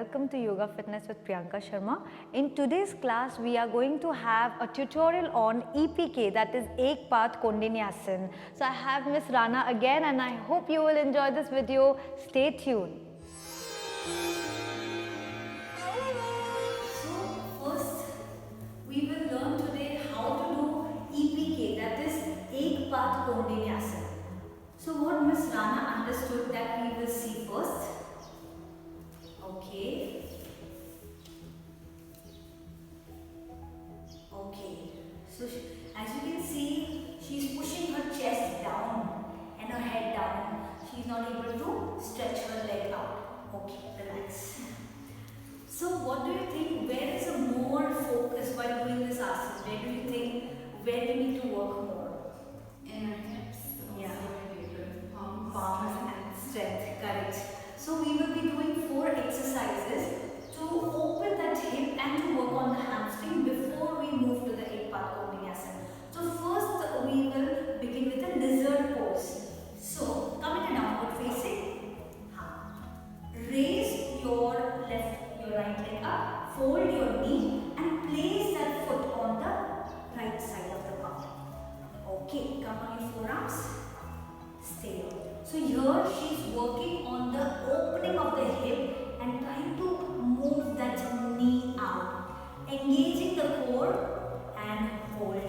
welcome to Yoga Fitness with Priyanka Sharma. In today's class, we are going to have a tutorial on EPK, that is Ek Path Koundinyasana. So I have Miss Rana again and I hope you will enjoy this video. Stay tuned. So first, we will learn today how to do EPK, that is Ek Path Koundinyasana. So what Miss Rana understood, that we will see first. Okay. So as you can see, she is pushing her chest down and her head down. She is not able to stretch her leg out. Okay, relax. So what do you think? Where is a more focus while doing this asana? Where do you think? Where do you need to work more? In our hips. Yeah. Palms. And strength. Correct. So we will be doing 4 exercises to open that hip and to work on the hamstring before we move to the Ek Path Koundinyasana. So first we will begin with a lizard pose. So come in a downward facing. Raise your right leg up, fold your knee and place that foot on the right side of the palm. Okay, come on your forearms. Stay on. So here she is working on the opening of the hip and trying to move that knee out. Engaging the core and hold.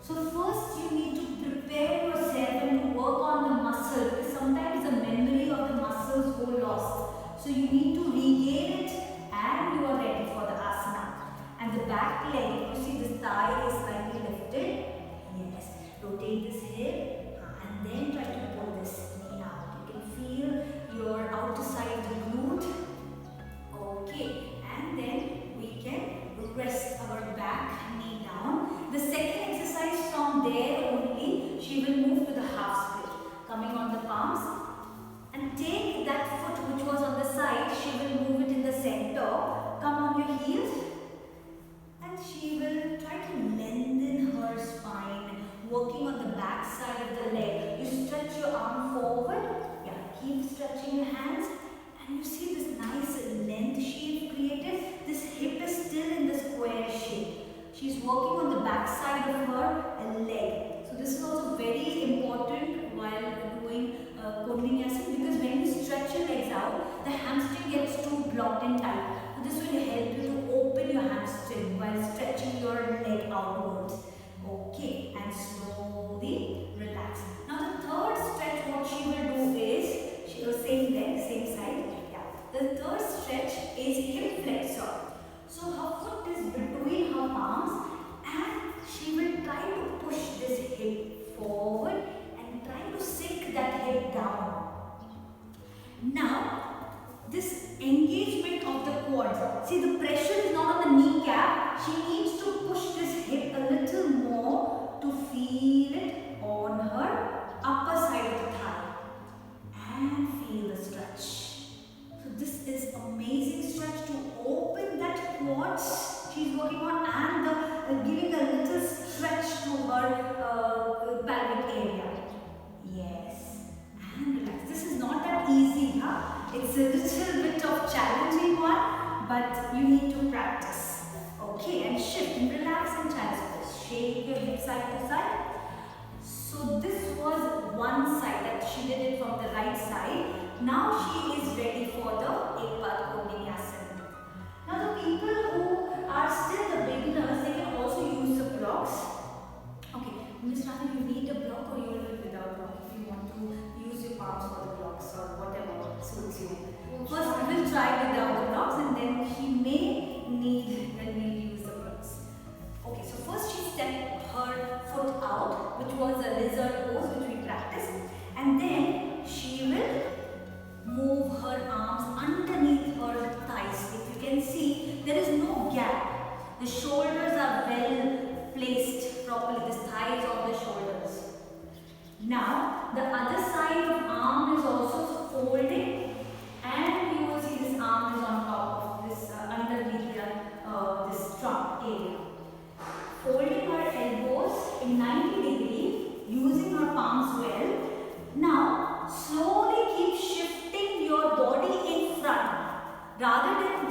So first you need to prepare yourself and to work on the muscle, because sometimes the memory of the muscles go lost. So you need to regain it and you are ready for the asana. And the back leg, you see this thigh is slightly lifted. Yes. Rotate this hip and then try to pull this knee out. You can feel your outer side of the glute. Okay. And then we can rest our back knee down. The second exercise, from there only, she will move to the half split. Coming on the palms. And take that foot which was on the side, she will move it in the center. Come on your heels. And she will try to lengthen her spine, working on the back side of the leg. You stretch your arm forward. Yeah, keep stretching your hands. And you see this nice length shape created. This hip is still in the square shape. She's working on the back side of her leg. So this is also very important while doing Koundinyasana, because when you stretch your legs out, the hamstring gets too blocked and tight. So this will help you to open your hamstring while stretching your leg outwards. Okay, and slowly relax. Now the third stretch, what she will do is, she will same leg, same side. Yeah. The third stretch is hip flexor. So her foot is between her palms and she will try to push this hip forward and try to sink that hip down. Now, this engagement of the quads. See, the pressure is not on the kneecap. She needs to push this hip a little more to feel it on her upper side of the thigh. And feel the stretch. So this is amazing stretch to open that quads she's working on, and giving a little stretch to her pelvic area. Yes. And relax. This is not that easy, huh? It's a little bit of challenging one, but you need to practice. Okay, and shift and relax and transfer. Shake your hip side to side. So this was one side, that she did it from the right side. Now she is ready for the Ek Path Koundinyasana. Now the people who are still the beginners, they can also use the blocks. Okay, Ms. Rana, you need a block or you will do it without block if you want to use your palms for the blocks or whatever suits you. First we will try without the blocks and then she may need when we use the blocks. Okay, so first she stepped her foot out, which was a lizard pose which we practiced, and then she will move her arms underneath her thighs. If you can see, there is no gap. The shoulders are well placed properly. This thigh is on the shoulders. Now, the other side of arm is also folding, and you will see this arm is on top of this, underneath this trunk area. Folding her elbows in 90 degrees, using her palms well. Now, slowly keep shifting your body in front. Rather than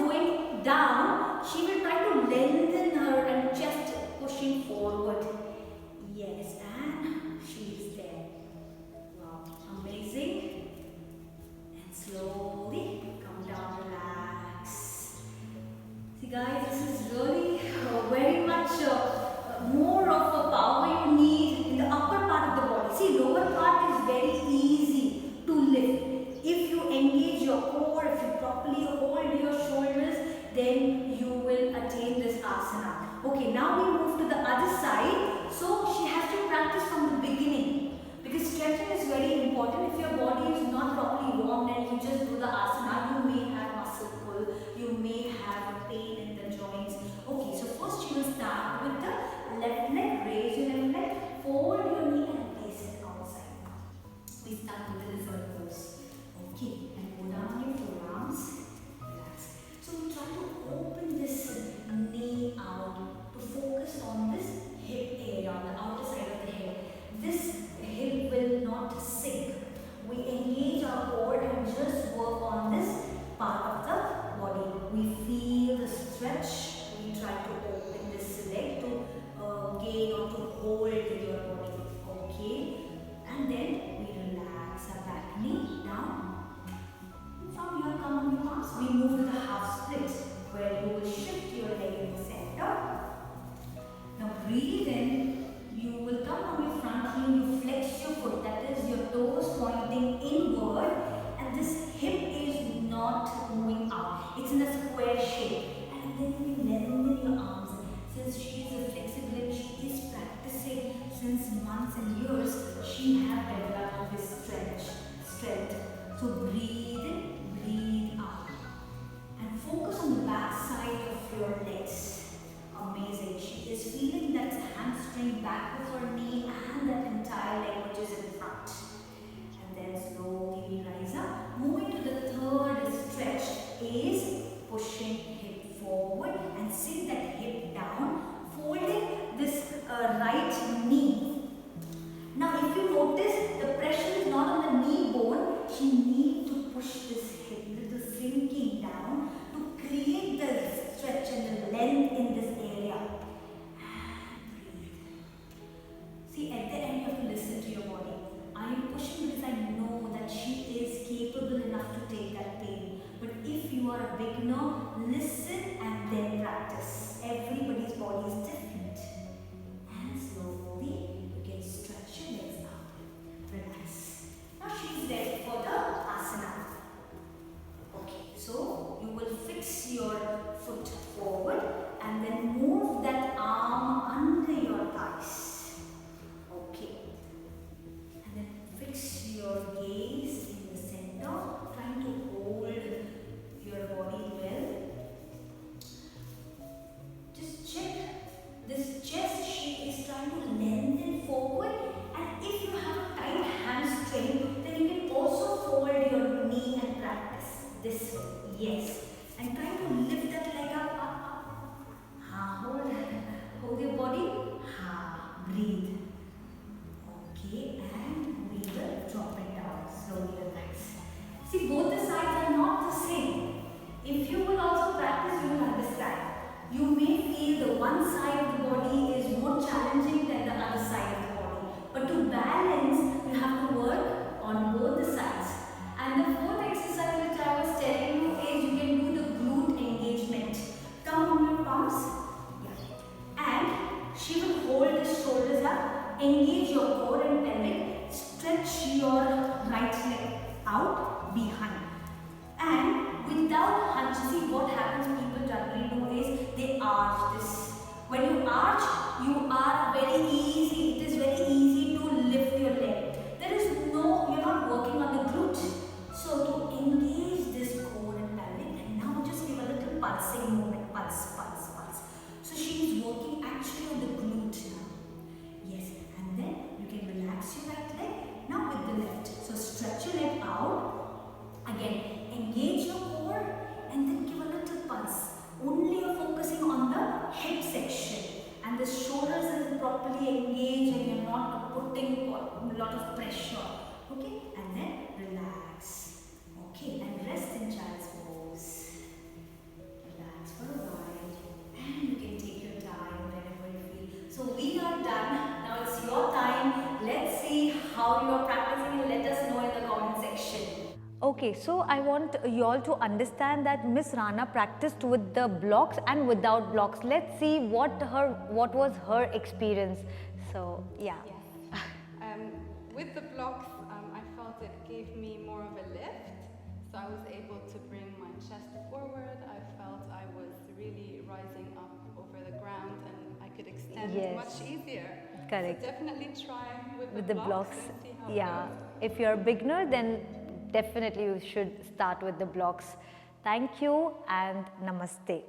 We start with the lizard pose. Okay, and go down on your forearms. Relax. So we try to open this knee out to focus on this hip area, on the outer side of the hip. This hip will not sink. We engage our core and just work on this part of the body. We feel the stretch. We try to open this leg to gain or to hold your body. Okay, and then we relax our back knee down. From here, come on your palms. We move to the half split, where you will shift your leg in the center. Now breathe in. You will come on your front heel. You flex your foot. That is your toes pointing inward, and this hip is not moving out. It's in a square shape. And then you will lengthen your arms. Since she is a flexible and she is practicing since months and years, she has developed this strength. So breathe in, breathe out. And focus on the back side of your legs. Amazing. She is feeling that hamstring back of her knee and that entire leg which is in front. And then slowly rise up. Moving to the third stretch is pushing hip forward and sink that hip down, folding this right knee. Now if you notice, the pressure is not on the knee bone. She needs to push this hip little sinking down to create the stretch and the length in this area. And breathe. See, at the end you have to listen to your body. I am pushing because I know that she is capable enough to take that pain. But if you are a beginner, listen and then practice. Everybody's body is different. And slowly you can stretch your legs out. Relax. Now she is ready for the asana. Okay, so you will fix your foot forward and then move that arm under your thighs. Okay. And then fix your gaze in the center, trying to hold your body well. Just check this chest. She is trying to lengthen forward, and if you have a tight hamstring, then you can also fold your knee and practice this way. Yes. And try to lift that leg up. Hold your body. Breathe. Okay, and we will drop it down. Slowly relax. See, both the sides are not the same. If you will also practice, you will understand. You may feel the one side of the body is more challenging than the other side of the body. But to balance, you have to work on both the sides. And the fourth exercise which I was telling you is you can do the glute engagement. Come on your palms. Yeah. And she will hold the shoulders up, engage your core and pelvic, stretch your right leg out behind. And without hunch, see what happens, people generally do is they arch this. When you arch, you are very easy, it is very easy to lift your leg. There is no, you're not working on the glute. So to engage this core and pelvic, and now just give a little pulsing movement, pulse. So she is working actually on the glute now. Yes, and then you can relax your right leg, now with the left. So stretch your leg out, again engage your core and then give a little pulse. Only you're focusing on the hip section and the shoulders is properly engaged and you're not putting a lot of pressure. Okay, and then relax. Okay, and rest in child's pose. Relax for a while and you can take your time whenever you feel. So we are done. Now it's your time. Let's see how you are practicing and let us know in the comment section. Okay, so I want you all to understand that Miss Rana practiced with the blocks and without blocks. Let's see what was her experience. So yeah. Yes. With the blocks, I felt it gave me more of a lift, so I was able to bring my chest forward. I felt I was really rising up over the ground and I could extend Yes. much easier. Correct. So definitely try with With the the blocks blocks, and see how yeah. it goes. If you're a beginner, then definitely you should start with the blocks. Thank you and namaste.